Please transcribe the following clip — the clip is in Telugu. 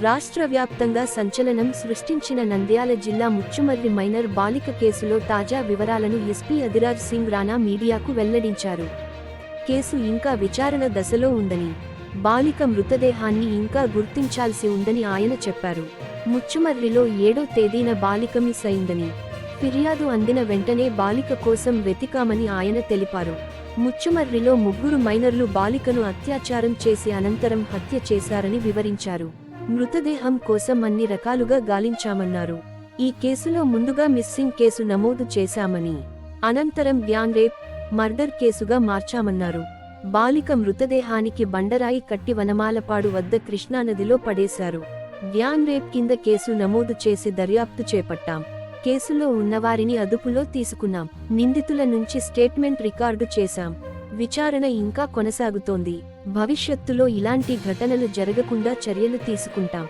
రాష్ట్ర వ్యాప్తంగా సంచలనం సృష్టించిన నంద్యాల జిల్లా ముచ్చుమర్రి మైనర్ బాలిక కేసులో తాజా వివరాలను ఎస్పీ అదిరాజ్ సింగ్ రాణా మీడియాకు వెల్లడించారు. కేసు ఇంకా విచారణ దశలో ఉందని, బాలిక మృతదేహాన్ని ఇంకా గుర్తించాల్సి ఉందని ఆయన చెప్పారు. ముచ్చుమర్రిలో 7వ తేదీన బాలిక మిస్ అయిందని, ఫిర్యాదు అందిన వెంటనే బాలిక కోసం వెతికామని ఆయన తెలిపారు. ముచ్చుమర్రిలో 3 మైనర్లు బాలికను అత్యాచారం చేసి అనంతరం హత్య చేశారని వివరించారు. మృతదేహం కోసం అన్ని రకాలుగా గాలించామన్నారు. ఈ కేసులో ముందుగా మిస్సింగ్ కేసు నమోదు చేశామని, అనంతరం గ్యాంగ్ రేప్, మర్డర్ కేసుగా మార్చామన్నారు. బాలిక మృతదేహానికి బండరాయి కట్టి వనమాలపాడు వద్ద కృష్ణానదిలో పడేశారు. గ్యాంగ్ రేప్ కింద కేసు నమోదు చేసి దర్యాప్తు చేపట్టాం. కేసులో ఉన్నవారిని అదుపులో తీసుకున్నాం. నిందితుల నుంచి స్టేట్మెంట్ రికార్డు చేశాం. విచారణ ఇంకా కొనసాగుతోంది. భవిష్యత్తులో ఇలాంటి ఘటనలు జరగకుండా చర్యలు తీసుకుంటాం.